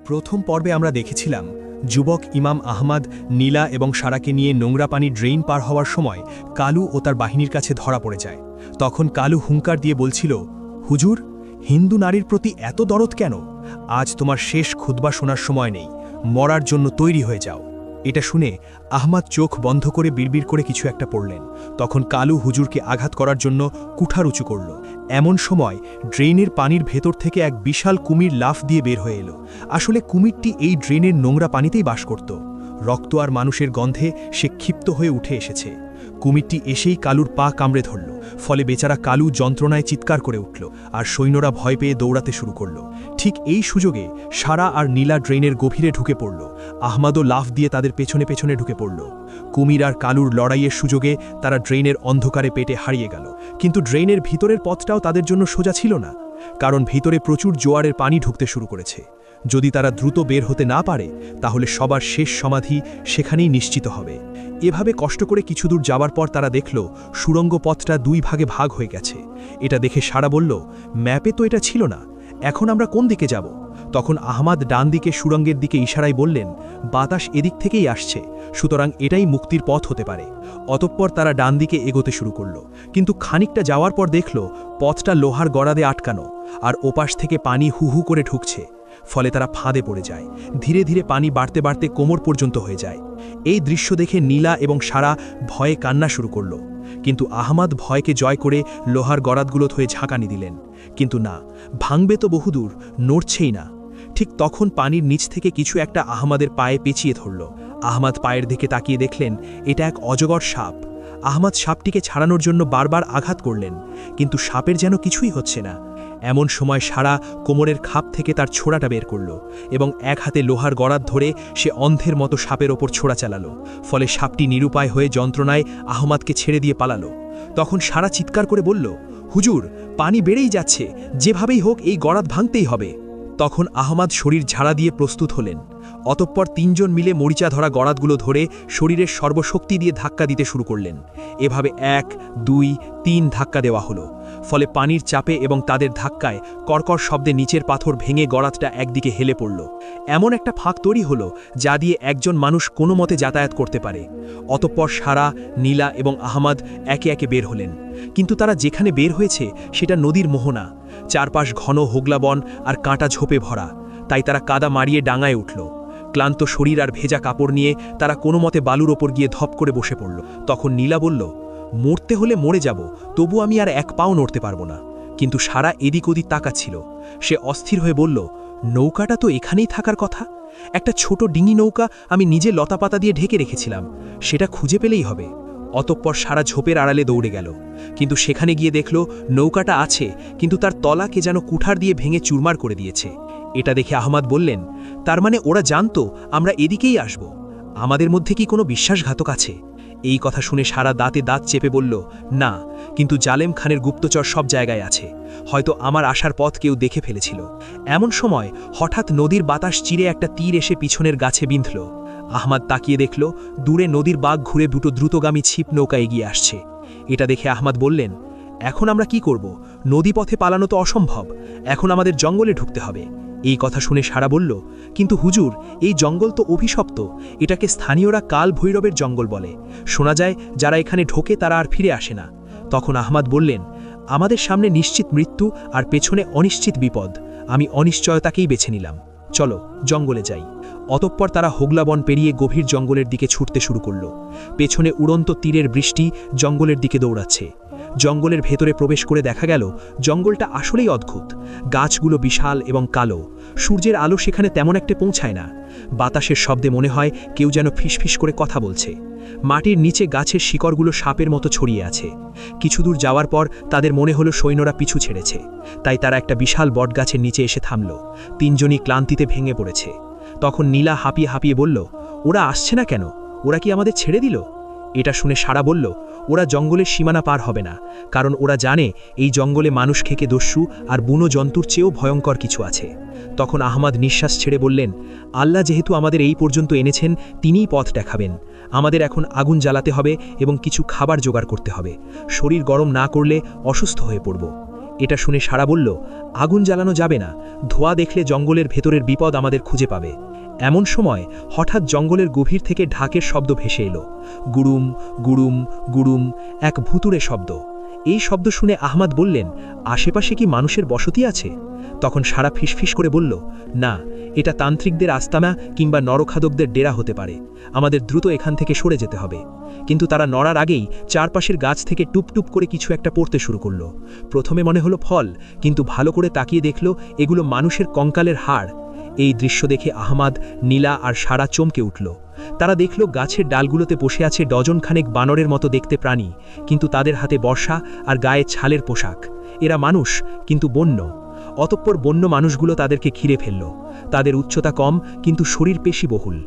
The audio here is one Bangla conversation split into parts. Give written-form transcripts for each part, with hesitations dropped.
প্রথম পর্বে আমরা দেখেছিলাম যুবক ইমাম আহমদ নীলা এবং সারাকে নিয়ে নোংরা পানি ড্রেইন পার হওয়ার সময় কালু ও তার বাহিনীর কাছে ধরা পড়ে যায়। তখন কালু হুঙ্কার দিয়ে বলছিল, হুজুর, হিন্দু নারীর প্রতি এত দরদ কেন? আজ তোমার শেষ খুতবা শোনার সময় নেই, মরার জন্য তৈরি হয়ে যাও। এটা শুনে আহমদ চোখ বন্ধ করে বিড়বিড় করে কিছু একটা পড়লেন। তখন কালু হুজুরকে আঘাত করার জন্য কুঠার উঁচু করল। এমন সময় ড্রেনের পানির ভেতর থেকে এক বিশাল কুমির লাফ দিয়ে বের হয়ে এলো। আসলে কুমিরটি এই ড্রেনের নোংরা পানিতেই বাস করত। রক্ত আর মানুষের গন্ধে সে ক্ষিপ্ত হয়ে উঠে এসেছে। কুমিরটি এসেই কালুর পা কামড়ে ধরল। ফলে বেচারা কালু যন্ত্রণায় চিৎকার করে উঠল, আর সৈন্যরা ভয় পেয়ে দৌড়াতে শুরু করল। ঠিক এই সুযোগে সারা আর নীলা ড্রেনের গভীরে ঢুকে পড়ল। আহমাদও লাফ দিয়ে তাদের পেছনে পেছনে ঢুকে পড়ল। কুমির আর কালুর লড়াইয়ের সুযোগে তারা ড্রেনের অন্ধকারে পেটে হারিয়ে গেল। কিন্তু ড্রেনের ভিতরের পথটাও তাদের জন্য সোজা ছিল না, কারণ ভিতরে প্রচুর জোয়ারের পানি ঢুকতে শুরু করেছে। যদি তারা দ্রুত বের হতে না পারে, তাহলে সবার শেষ সমাধি সেখানেই নিশ্চিত হবে। এভাবে কষ্ট করে কিছু দূর যাওয়ার পর তারা দেখল সুড়ঙ্গ পথটা দুই ভাগে ভাগ হয়ে গেছে। এটা দেখে সারা বলল, ম্যাপে তো এটা ছিল না, এখন আমরা কোন দিকে যাব? তখন আহমদ ডান দিকে সুড়ঙ্গের দিকে ইশারায় বললেন, বাতাস এদিক থেকেই আসছে, সুতরাং এটাই মুক্তির পথ হতে পারে। অতঃপর তারা ডান দিকে এগোতে শুরু করল। কিন্তু খানিকটা যাওয়ার পর দেখল পথটা লোহার গড়াদে আটকানো, আর ওপাশ থেকে পানি হু হু করে ঢুকছে। ফলে তারা ফাঁদে পড়ে যায়। ধীরে ধীরে পানি বাড়তে বাড়তে কোমর পর্যন্ত হয়ে যায়। এই দৃশ্য দেখে নীলা এবং সারা ভয়ে কান্না শুরু করল। কিন্তু আহমদ ভয়কে জয় করে লোহার গড়াদগুলো হয়ে ঝাঁকানি দিলেন। কিন্তু না, ভাঙবে তো বহুদূর, নড়ছেই না। ঠিক তখন পানির নিচ থেকে কিছু একটা আহমদের পায়ে পেঁচিয়ে ধরল। আহমদ পায়ের দিকে তাকিয়ে দেখলেন এটা এক অজগর সাপ। আহমদ সাপটিকে ছাড়ানোর জন্য বারবার আঘাত করলেন, কিন্তু সাপের যেন কিছুই হচ্ছে না। এমন সময় সারা কোমরের খাপ থেকে তার ছোড়াটা বের করল এবং এক হাতে লোহার গড়াদ ধরে সে অন্ধের মতো সাপের ওপর ছোড়া চালালো। ফলে সাপটি নিরুপায় হয়ে যন্ত্রণায় আহমদকে ছেড়ে দিয়ে পালালো। তখন সারা চিৎকার করে বলল, হুজুর, পানি বেড়েই যাচ্ছে, যেভাবেই হোক এই গড়াদ ভাঙতেই হবে। তখন আহমদ শরীর ঝাড়া দিয়ে প্রস্তুত হলেন। অতঃপর তিনজন মিলে মরিচা ধরা গড়াদগুলো ধরে শরীরের সর্বশক্তি দিয়ে ধাক্কা দিতে শুরু করলেন। এভাবে 1, 2, 3 ধাক্কা দেওয়া হলো। ফলে পানির চাপে এবং তাদের ধাক্কায় কর্কর শব্দে নিচের পাথর ভেঙে গড়াদটা একদিকে হেলে পড়ল। এমন একটা ফাঁক তৈরি হলো যা দিয়ে একজন মানুষ কোনো মতে যাতায়াত করতে পারে। অতঃপর সারা, নীলা এবং আহমদ একে একে বের হলেন। কিন্তু তারা যেখানে বের হয়েছে সেটা নদীর মোহনা। চারপাশ ঘন হোগলাবন আর কাঁটা ঝোপে ভরা। তাই তারা কাদা মারিয়ে ডাঙায় উঠল। ক্লান্ত শরীর আর ভেজা কাপড় নিয়ে তারা কোনো মতে বালুর ওপর গিয়ে ধপ করে বসে পড়ল। তখন নীলা বলল, মরতে হলে মরে যাব, তবু আমি আর এক পাও নড়তে পারবো না। কিন্তু সারা এদিক ওদিক তাকাচ্ছিল। সে অস্থির হয়ে বলল, নৌকাটা তো এখানেই থাকার কথা। একটা ছোট ডিঙি নৌকা আমি নিজে লতাপাতা দিয়ে ঢেকে রেখেছিলাম, সেটা খুঁজে পেলেই হবে। অতঃপর সারা ঝোপের আড়ালে দৌড়ে গেল। কিন্তু সেখানে গিয়ে দেখল নৌকাটা আছে, কিন্তু তার তলা কে যেন কুঠার দিয়ে ভেঙে চুরমার করে দিয়েছে। এটা দেখে আহমদ বললেন, তার মানে ওরা জানতো আমরা এদিকেই আসব। আমাদের মধ্যে কি কোনো বিশ্বাসঘাতক আছে? এই কথা শুনে সারা দাঁতে দাঁত চেপে বলল, না, কিন্তু জালেম খানের গুপ্তচর সব জায়গায় আছে। হয়তো আমার আসার পথ কেউ দেখে ফেলেছিল। এমন সময় হঠাৎ নদীর বাতাস চিরে একটা তীর এসে পিছনের গাছে বিঁধল। আহমদ তাকিয়ে দেখল দূরে নদীর বাঁক ঘুরে দুটো দ্রুতগামী ছিপ নৌকা এগিয়ে আসছে। এটা দেখে আহমদ বললেন, এখন আমরা কি করব? নদীপথে পালানো তো অসম্ভব, এখন আমাদের জঙ্গলে ঢুকতে হবে। এই কথা শুনে সারা বলল, কিন্তু হুজুর, এই জঙ্গল তো অভিশপ্ত, এটাকে স্থানীয়রা কাল ভৈরবের জঙ্গল বলে। শোনা যায় যারা এখানে ঢোকে তারা আর ফিরে আসে না। তখন আহমদ বললেন, আমাদের সামনে নিশ্চিত মৃত্যু আর পেছনে অনিশ্চিত বিপদ, আমি অনিশ্চয়তাকেই বেছে নিলাম, চলো জঙ্গলে যাই। অতঃপর তারা হোগলাবন পেরিয়ে গভীর জঙ্গলের দিকে ছুটতে শুরু করল। পেছনে উড়ন্ত তীরের বৃষ্টি জঙ্গলের দিকে দৌড়াচ্ছে। জঙ্গলের ভেতরে প্রবেশ করে দেখা গেল জঙ্গলটা আসলেই অদ্ভুত। গাছগুলো বিশাল এবং কালো, সূর্যের আলো সেখানে তেমন একটা পৌঁছায় না। বাতাসের শব্দে মনে হয় কেউ যেন ফিসফিস করে কথা বলছে। মাটির নিচে গাছের শিকড়গুলো সাপের মতো ছড়িয়ে আছে। কিছু দূর যাওয়ার পর তাদের মনে হলো সৈন্যরা পিছু ছেড়েছে। তাই তারা একটা বিশাল বটগাছের নিচে এসে থামল। তিনজনই ক্লান্তিতে ভেঙে পড়েছে। তখন নীলা হাঁপিয়ে হাঁপিয়ে বলল, ওরা আসছে না কেন? ওরা কি আমাদের ছেড়ে দিল? এটা শুনে সারা বলল, ওরা জঙ্গলের সীমানা পার হবে না, কারণ ওরা জানে এই জঙ্গলে মানুষ খেকে দস্যু আর বুনো জন্তুর চেয়েও ভয়ঙ্কর কিছু আছে। তখন আহমদ নিঃশ্বাস ছেড়ে বললেন, আল্লাহ যেহেতু আমাদের এই পর্যন্ত এনেছেন, তিনিই পথ দেখাবেন। আমাদের এখন আগুন জ্বালাতে হবে এবং কিছু খাবার জোগাড় করতে হবে। শরীর গরম না করলে অসুস্থ হয়ে পড়ব। এটা শুনে সারা বলল, আগুন জ্বালানো যাবে না, ধোঁয়া দেখলে জঙ্গলের ভেতরের বিপদ আমাদের খুঁজে পাবে। এমন সময় হঠাৎ জঙ্গলের গভীর থেকে ঢাকের শব্দ ভেসে এলো, গুড়ুম গুড়ুম গুড়ুম, এক ভুতুড়ে শব্দ। এই শব্দ শুনে আহমাদ বললেন, আশেপাশে কি মানুষের বসতি আছে? তখন সারা ফিসফিস করে বলল, না, এটা তান্ত্রিকদের আস্তানা কিংবা নরখাদকদের ডেরা হতে পারে, আমাদের দ্রুত এখান থেকে সরে যেতে হবে। কিন্তু তারা নড়ার আগেই চারপাশের গাছ থেকে টুপটুপ করে কিছু একটা পড়তে শুরু করলো। প্রথমে মনে হলো ফল, কিন্তু ভালো করে তাকিয়ে দেখল এগুলো মানুষের কঙ্কালের হাড়। এই দৃশ্য দেখে আহমাদ, নীলা আর সারা চমকে উঠল। তারা দেখল গাছের ডালগুলোতে বসে আছে ডজনখানেক বানরের মতো দেখতে প্রাণী, কিন্তু তাদের হাতে বর্ষা আর গায়ে ছালের পোশাক। এরা মানুষ, কিন্তু বন্য। অতঃপর বন্য মানুষগুলো তাদেরকে ঘিরে ফেলল। তাদের উচ্চতা কম, কিন্তু শরীর পেশিবহুল।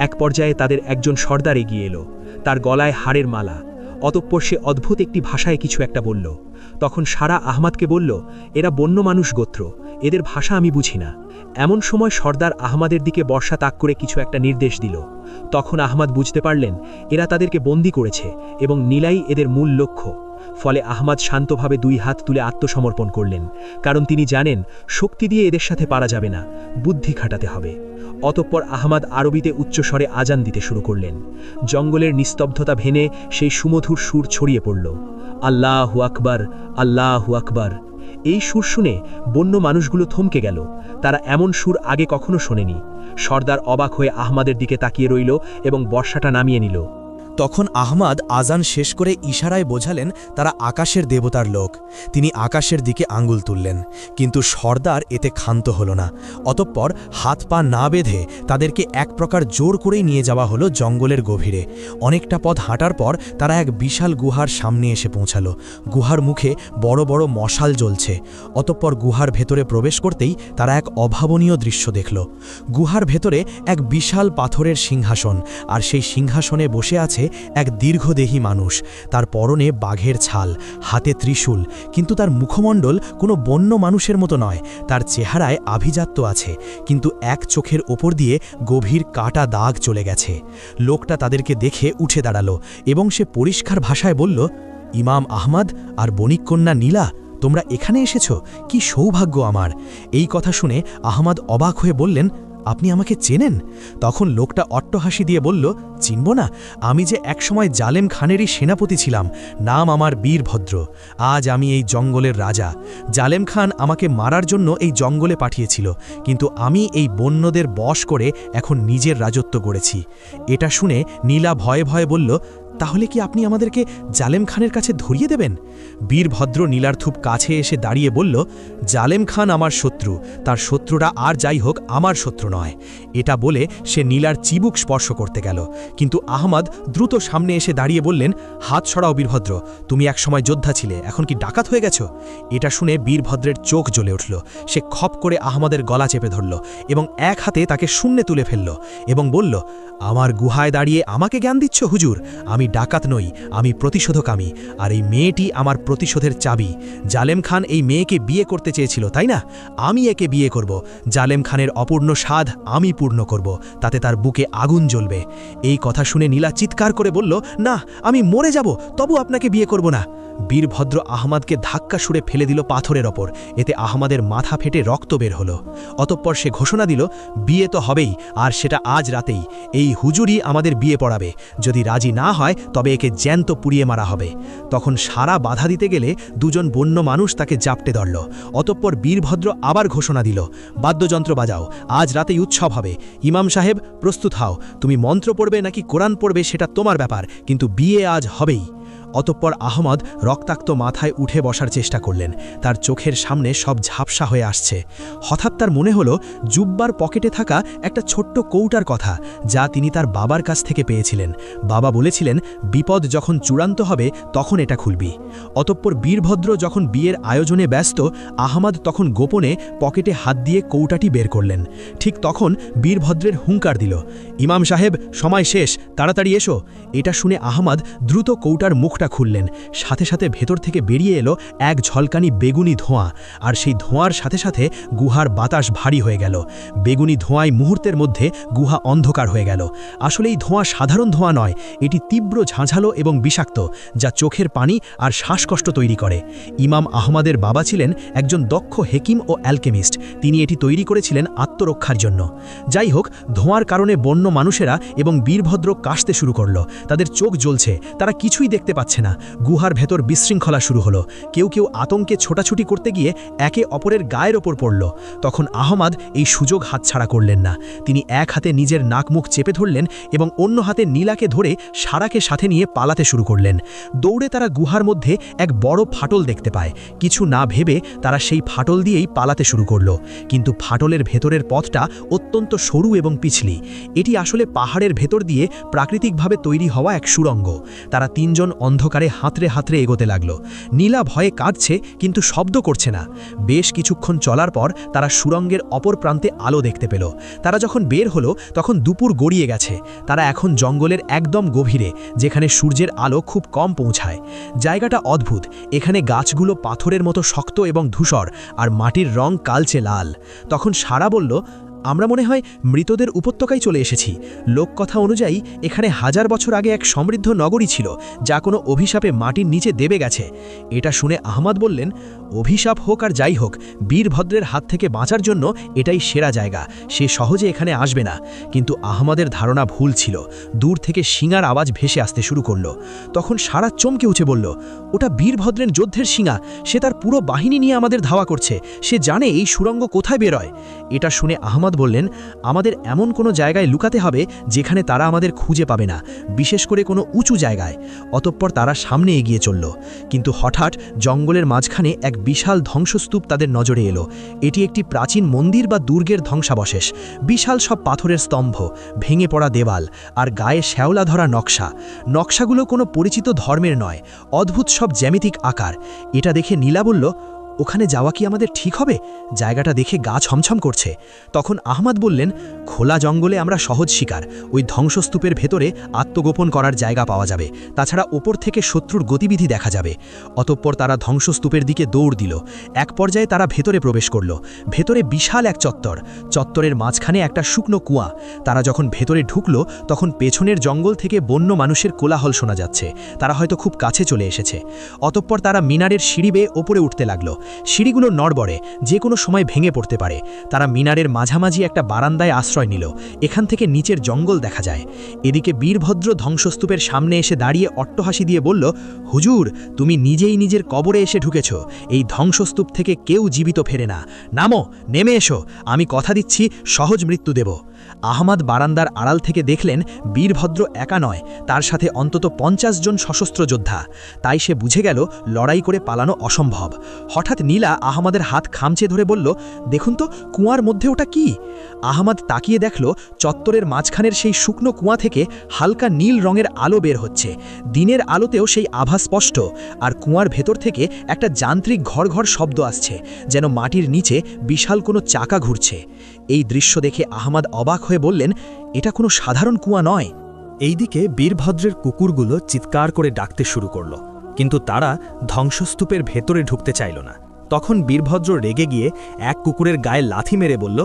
এক পর্যায়ে তাদের একজন সর্দার এগিয়ে এলো, তার গলায় হাড়ের মালা। অতঃপর সে অদ্ভুত একটি ভাষায় কিছু একটা বলল। তখন সারা আহমাদকে বলল, এরা বন্য মানুষ গোত্র, এদের ভাষা আমি বুঝি না। এমন সময় সর্দার আহমাদের দিকে বর্ষা তাক করে কিছু একটা নির্দেশ দিল। তখন আহমাদ বুঝতে পারলেন এরা তাদেরকে বন্দী করেছে এবং নীলাই এদের মূল লক্ষ্য। ফলে আহমাদ শান্তভাবে 2 হাত তুলে আত্মসমর্পণ করলেন, কারণ তিনি জানেন শক্তি দিয়ে এদের সাথে পারা যাবে না, বুদ্ধি খাটাতে হবে। অতঃপর আহমাদ আরবিতে উচ্চস্বরে আজান দিতে শুরু করলেন। জঙ্গলের নিস্তব্ধতা ভেঙে সেই সুমধুর সুর ছড়িয়ে পড়ল, আল্লাহু আকবার, আল্লাহু আকবার। এই সুর শুনে বন্য মানুষগুলো থমকে গেল। তারা এমন সুর আগে কখনো শোনেনি। সর্দার অবাক হয়ে আহমাদের দিকে তাকিয়ে রইল এবং বর্ষাটা নামিয়ে নিল। তখন আহমাদ আজান শেষ করে ইশারায় বোঝালেন তারা আকাশের দেবতার লোক। তিনি আকাশের দিকে আঙ্গুল তুললেন, কিন্তু সর্দার এতে ক্ষান্ত হল না। অতঃপর হাত পা না বেঁধে তাদেরকে এক প্রকার জোর করেই নিয়ে যাওয়া হলো জঙ্গলের গভীরে। অনেকটা পথ হাঁটার পর তারা এক বিশাল গুহার সামনে এসে পৌঁছালো। গুহার মুখে বড় বড় মশাল জ্বলছে। অতঃপর গুহার ভেতরে প্রবেশ করতেই তারা এক অভাবনীয় দৃশ্য দেখল। গুহার ভেতরে এক বিশাল পাথরের সিংহাসন, আর সেই সিংহাসনে বসে আছে এক দীর্ঘদেহী মানুষ। তার পরনে বাঘের ছাল, হাতে ত্রিশূল, কিন্তু তার মুখমণ্ডল কোনো বন্য মানুষের মতো নয়। তার চেহারায় আভিজাত্য আছে, কিন্তু এক চোখের ওপর দিয়ে গভীর কাটা দাগ চলে গেছে। লোকটা তাদেরকে দেখে উঠে দাঁড়ালো এবং সে পরিষ্কার ভাষায় বলল, ইমাম আহমাদ আর বণিককন্যা নীলা, তোমরা এখানে এসেছ, কি সৌভাগ্য আমার। এই কথা শুনে আহমাদ অবাক হয়ে বললেন, আপনি আমাকে চেনেন? তখন লোকটা অট্টহাসি দিয়ে বলল, চিনব না? আমি যে একসময় জালেম খানেরই সেনাপতি ছিলাম, নাম আমার বীরভদ্র। আজ আমি এই জঙ্গলের রাজা। জালেম খান আমাকে মারার জন্য এই জঙ্গলে পাঠিয়েছিল, কিন্তু আমি এই বন্যদের বশ করে এখন নিজের রাজত্ব গড়েছি। এটা শুনে নীলা ভয়ে ভয়ে বলল, তাহলে কি আপনি আমাদেরকে জালেম খানের কাছে ধরিয়ে দেবেন? বীরভদ্র নীলার খুব কাছে এসে দাঁড়িয়ে বলল, জালেম খান আমার শত্রু, তার শত্রুরা আর যাই হোক আমার শত্রু নয়। এটা বলে সে নীলার চিবুক স্পর্শ করতে গেল, কিন্তু আহমাদ দ্রুত সামনে এসে দাঁড়িয়ে বললেন, হাত সরাও বীরভদ্র, তুমি একসময় যোদ্ধা ছিলে, এখন কি ডাকাত হয়ে গেছো? এটা শুনে বীরভদ্রের চোখ জ্বলে উঠল। সে খপ করে আহমাদের গলা চেপে ধরল এবং এক হাতে তাকে শূন্যে তুলে ফেলল এবং বলল, আমার গুহায় দাঁড়িয়ে আমাকে জ্ঞান দিচ্ছ হুজুর? আমি ডাকাত নই, আমি প্রতিশোধকামী, আর এই মেয়েটি আমার প্রতিশোধের চাবি। জালেম খান এই মেয়েকে বিয়ে করতে চেয়েছিল, তাই না? আমি একে বিয়ে করব। জালেম খানের অপূর্ণ স্বাদ আমি পূর্ণ করব, তাতে তার বুকে আগুন জ্বলবে। এই কথা শুনে নীলা চিৎকার করে বলল, না, আমি মরে যাব, তবু আপনাকে বিয়ে করব না। বীরভদ্র আহমাদকে ধাক্কা ছুঁড়ে ফেলে দিল পাথরের ওপর। এতে আহমাদের মাথা ফেটে রক্ত বের হলো। অতঃপর সে ঘোষণা দিল, বিয়ে তো হবেই, আর সেটা আজ রাতেই। এই হুজুরই আমাদের বিয়ে পড়াবে। যদি রাজি না হয় তবে একে জ্যান্ত পুড়িয়ে মারা হবে। তখন সারা বাধা দিতে গেলে দুজন বন্য মানুষ তাকে জাপটে ধরল। অতঃপর বীরভদ্র আবার ঘোষণা দিল, বাদ্যযন্ত্র বাজাও, আজ রাতেই উৎসব হবে। ইমাম সাহেব, প্রস্তুত হও। তুমি মন্ত্র পড়বে নাকি কোরআন পড়বে সেটা তোমার ব্যাপার, কিন্তু বিয়ে আজ হবেই। অতঃপর আহমদ রক্তাক্ত মাথায় উঠে বসার চেষ্টা করলেন। তার চোখের সামনে সব ঝাপসা হয়ে আসছে। হঠাৎ তার মনে হলো জুব্বার পকেটে থাকা একটা ছোট্ট কৌটার কথা, যা তিনি তার বাবার কাছ থেকে পেয়েছিলেন। বাবা বলেছিলেন, বিপদ যখন চূড়ান্ত হবে তখন এটা খুলবি। অতঃপর বীরভদ্র যখন বিয়ের আয়োজনে ব্যস্ত, আহমদ তখন গোপনে পকেটে হাত দিয়ে কৌটাটি বের করলেন। ঠিক তখন বীরভদ্রের হুঙ্কার দিল, ইমাম সাহেব, সময় শেষ, তাড়াতাড়ি এসো। এটা শুনে আহমদ দ্রুত কৌটার মুখটা মুখটা খুললেন, সাথে সাথে ভেতর থেকে বেরিয়ে এলো এক ঝলকানি বেগুনি ধোঁয়া, আর সেই ধোঁয়ার সাথে সাথে গুহার বাতাস ভারী হয়ে গেল। বেগুনি ধোঁয়ায় মুহূর্তের মধ্যে গুহা অন্ধকার হয়ে গেল। আসলে এই ধোঁয়া সাধারণ ধোঁয়া নয়, এটি তীব্র ঝাঁঝালো এবং বিষাক্ত, যা চোখের পানি আর শ্বাসকষ্ট তৈরি করে। ইমাম আহমদের বাবা ছিলেন একজন দক্ষ হেকিম ও অ্যালকেমিস্ট। তিনি এটি তৈরি করেছিলেন আত্মরক্ষার জন্য। যাই হোক, ধোঁয়ার কারণে বন্য মানুষেরা এবং বীরভদ্র কাশতে শুরু করল। তাদের চোখ জ্বলছে, তারা কিছুই দেখতে পাচ্ছে না। গুহার ভেতর বিশৃঙ্খলা শুরু হলো। কেউ কেউ আতঙ্কে ছোটাছুটি করতে গিয়ে একে অপরের গায়ের ওপর পড়ল। তখন আহমদ এই সুযোগ হাতছাড়া করলেন না। তিনি এক হাতে নিজের নাক মুখ চেপে ধরলেন এবং অন্য হাতে নীলাকে ধরে সারাকে সাথে নিয়ে পালাতে শুরু করলেন। দৌড়ে তারা গুহার মধ্যে এক বড় ফাটল দেখতে পায়। কিছু না ভেবে তারা সেই ফাটল দিয়েই পালাতে শুরু করল। কিন্তু ফাটলের ভেতরের পথটা অত্যন্ত সরু এবং পিছলি। এটি আসলে পাহাড়ের ভেতর দিয়ে প্রাকৃতিকভাবে তৈরি হওয়া এক সুড়ঙ্গ। তারা তিনজন অন্ধকারে হাতড়ে হাতড়ে এগোতে লাগল। নীলা ভয়ে কাঁদছে, কিন্তু শব্দ করছে না। বেশ কিছুক্ষণ চলার পর তারা সুড়ঙ্গের অপর প্রান্তে আলো দেখতে পেল। তারা যখন বের হলো তখন দুপুর গড়িয়ে গেছে। তারা এখন জঙ্গলের একদম গভীরে, যেখানে সূর্যের আলো খুব কম পৌঁছায়। জায়গাটা অদ্ভুত। এখানে গাছগুলো পাথরের মতো শক্ত এবং ধূসর, আর মাটির রং কালচে লাল। তখন সারা বলল, আমরা মনে হয় মৃতদের উপত্যকায় চলে এসেছি। লোককথা অনুযায়ী এখানে 1000 বছর আগে এক সমৃদ্ধ নগরী ছিল, যা কোনো অভিশাপে মাটির নিচে দেবে গেছে। এটা শুনে আহমদ বললেন, অভিশাপ হোক আর যাই হোক, বীরভদ্রের হাত থেকে বাঁচার জন্য এটাই সেরা জায়গা। সে সহজে এখানে আসবে না। কিন্তু আহমদের ধারণা ভুল ছিল। দূর থেকে শিঙার আওয়াজ ভেসে আসতে শুরু করল। তখন সারা চমকে উঠে বলল, ওটা বীরভদ্রের যুদ্ধের শিঙা। সে তার পুরো বাহিনী নিয়ে আমাদের ধাওয়া করছে। সে জানে এই সুড়ঙ্গ কোথায় বেরোয়। এটা শুনে আহমদ বললেন, আমাদের এমন কোনো জায়গায় লুকাতে হবে যেখানে তারা আমাদের খুঁজে পাবে না, বিশেষ করে কোনো উঁচু জায়গায়। অতঃপর তারা সামনে এগিয়ে চলল। কিন্তু হঠাৎ জঙ্গলের মাঝখানে এক বিশাল ধ্বংসস্তূপ তাদের নজরে এলো। এটি একটি প্রাচীন মন্দির বা দুর্গের ধ্বংসাবশেষ। বিশাল সব পাথরের স্তম্ভ, ভেঙে পড়া দেওয়াল, আর গায়ে শ্যাওলা ধরা নকশা। নকশাগুলো কোনো পরিচিত ধর্মের নয়, অদ্ভুত সব জ্যামিতিক আকার। এটা দেখে নীলা বলল, ওখানে যাওয়া কি আমাদের ঠিক হবে? জায়গাটা দেখে গা ছমছম করছে। তখন আহমদ বললেন, খোলা জঙ্গলে আমরা সহজ শিকার। ওই ধ্বংসস্তূপের ভেতরে আত্মগোপন করার জায়গা পাওয়া যাবে। তাছাড়া ওপর থেকে শত্রুর গতিবিধি দেখা যাবে। অতঃপর তারা ধ্বংসস্তূপের দিকে দৌড় দিল। এক পর্যায়ে তারা ভেতরে প্রবেশ করল। ভেতরে বিশাল এক চত্বর। চত্বরের মাঝখানে একটা শুকনো কুয়া। তারা যখন ভেতরে ঢুকল তখন পেছনের জঙ্গল থেকে বন্য মানুষের কোলাহল শোনা যাচ্ছে। তারা হয়তো খুব কাছে চলে এসেছে। অতঃপর তারা মিনারের সিঁড়ি বেয়ে ওপরে উঠতে লাগল। সিঁড়িগুলো নড়বড়ে, যে কোনো সময় ভেঙে পড়তে পারে। তারা মিনারের মাঝামাঝি একটা বারান্দায় আশ্রয় নিল। এখান থেকে নিচের জঙ্গল দেখা যায়। এদিকে বীরভদ্র ধ্বংসস্তূপের সামনে এসে দাঁড়িয়ে অট্টহাসি দিয়ে বলল, হুজুর, তুমি নিজেই নিজের কবরে এসে ঢুকেছ। এই ধ্বংসস্তূপ থেকে কেউ জীবিত ফেরে না। নামো, নেমে এসো, আমি কথা দিচ্ছি সহজ মৃত্যু দেব। আহমদ বারান্দার আড়াল থেকে দেখলেন বীরভদ্র একা নয়, তার সাথে অন্তত 50 জন সশস্ত্র যোদ্ধা। তাই সে বুঝে গেল লড়াই করে পালানো অসম্ভব। হঠাৎ নীলা আহমদের হাত খামচে ধরে বলল, দেখুন তো কুয়ার মধ্যে ওটা কি? আহমদ তাকিয়ে দেখল চত্বরের মাঝখানের সেই শুকনো কুয়া থেকে হালকা নীল রঙের আলো বের হচ্ছে। দিনের আলোতেও সেই আভা স্পষ্ট। আর কুয়ার ভেতর থেকে একটা যান্ত্রিক ঘর ঘর শব্দ আসছে, যেন মাটির নিচে বিশাল কোনো চাকা ঘুরছে। এই দৃশ্য দেখে আহমদ অবাক হয়ে বললেন, এটা কোনো সাধারণ কুয়া নয়। এইদিকে বীরভদ্রের কুকুরগুলো চিৎকার করে ডাকতে শুরু করল, কিন্তু তারা ধ্বংসস্তূপের ভেতরে ঢুকতে চাইল না। তখন বীরভদ্র রেগে গিয়ে এক কুকুরের গায়ে লাথি মেরে বলল,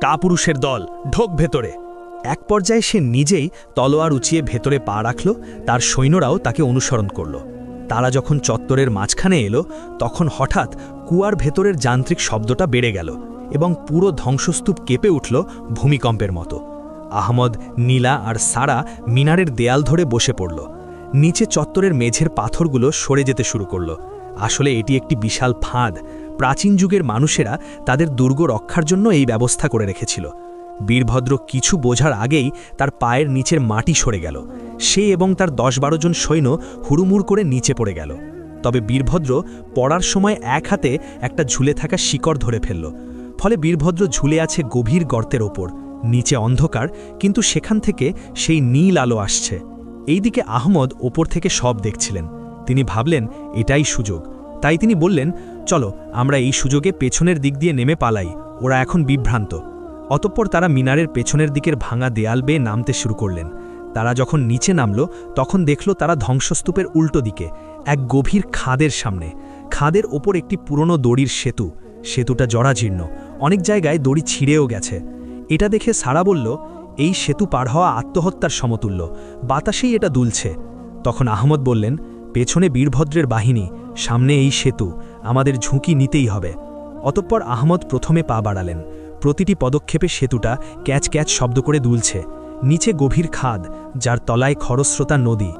কাপুরুষের দল, ঢোক ভেতরে। এক পর্যায়ে সে নিজেই তলোয়ার উঁচিয়ে ভেতরে পা রাখল। তার সৈন্যরাও তাকে অনুসরণ করল। তারা যখন চত্বরের মাঝখানে এলো তখন হঠাৎ কুয়ার ভেতরের যান্ত্রিক শব্দটা বেড়ে গেল এবং পুরো ধ্বংসস্তূপ কেঁপে উঠল ভূমিকম্পের মতো। আহমদ, নীলা আর সারা মিনারের দেয়াল ধরে বসে পড়ল। নিচে চত্বরের মেঝের পাথরগুলো সরে যেতে শুরু করল। আসলে এটি একটি বিশাল ফাঁদ। প্রাচীন যুগের মানুষেরা তাদের দুর্গ রক্ষার জন্য এই ব্যবস্থা করে রেখেছিল। বীরভদ্র কিছু বোঝার আগেই তার পায়ের নিচের মাটি সরে গেল। সে এবং তার 10-12 জন সৈন্য হুড়ুমুড় করে নিচে পড়ে গেল। তবে বীরভদ্র পড়ার সময় এক হাতে একটা ঝুলে থাকা শিকড় ধরে ফেলল। ফলে বীরভদ্র ঝুলে আছে গভীর গর্তের ওপর। নিচে অন্ধকার, কিন্তু সেখান থেকে সেই নীল আলো আসছে। এইদিকে আহমদ ওপর থেকে সব দেখছিলেন। তিনি ভাবলেন এটাই সুযোগ। তাই তিনি বললেন, চলো আমরা এই সুযোগে পেছনের দিক দিয়ে নেমে পালাই, ওরা এখন বিভ্রান্ত। অতঃপর তারা মিনারের পেছনের দিকের ভাঙা দেয়াল বেয়ে নামতে শুরু করলেন। তারা যখন নিচে নামল তখন দেখল তারা ধ্বংসস্তূপের উল্টো দিকে এক গভীর খাদের সামনে। খাদের ওপর একটি পুরনো দড়ির সেতু। সেতুটা জরাজীর্ণ, অনেক জায়গায় দড়ি ছিঁড়েও গেছে। এটা দেখে সারা বলল, এই সেতু পার হওয়া আত্মহত্যার সমতুল্য, বাতাসেই এটা দুলছে। তখন আহমদ বললেন, পেছনে বীরভদ্রের বাহিনী, সামনে এই সেতু, আমাদের ঝুঁকি নিতেই হবে। অতঃপর আহমদ প্রথমে পা বাড়ালেন। প্রতিটি পদক্ষেপে সেতুটা ক্যাচ ক্যাচ শব্দ করে দুলছে। নিচে গভীর খাদ, যার তলায় খরস্রোতা নদী।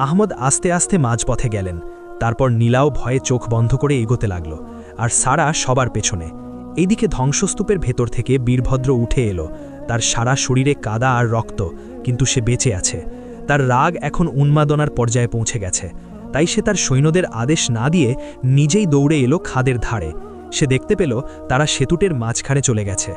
আহমদ আস্তে আস্তে মাঝপথে গেলেন। তারপর নীলাও ভয়ে চোখ বন্ধ করে এগোতে লাগল, আর সারা সবার পেছনে। এইদিকে ধ্বংসস্তূপের ভেতর থেকে বীরভদ্র উঠে এলো। তার সারা শরীরে কাদা আর রক্ত, কিন্তু সে বেঁচে আছে। তার রাগ এখন উন্মাদনার পর্যায়ে পৌঁছে গেছে। তাই সে তার সৈন্যদের আদেশ না দিয়ে নিজেই দৌড়ে এলো খাদের ধারে। সে দেখতে পেল তারা সেতুটের মাঝখানে চলে গেছে।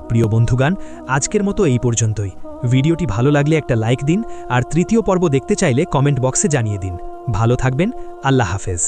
প্রিয় বন্ধুগান, আজকের মতো এই পর্যন্তই। ভিডিওটি ভালো লাগলে একটা লাইক দিন, আর তৃতীয় পর্ব দেখতে চাইলে কমেন্ট বক্সে জানিয়ে দিন। ভালো থাকবেন, আল্লাহ হাফেজ।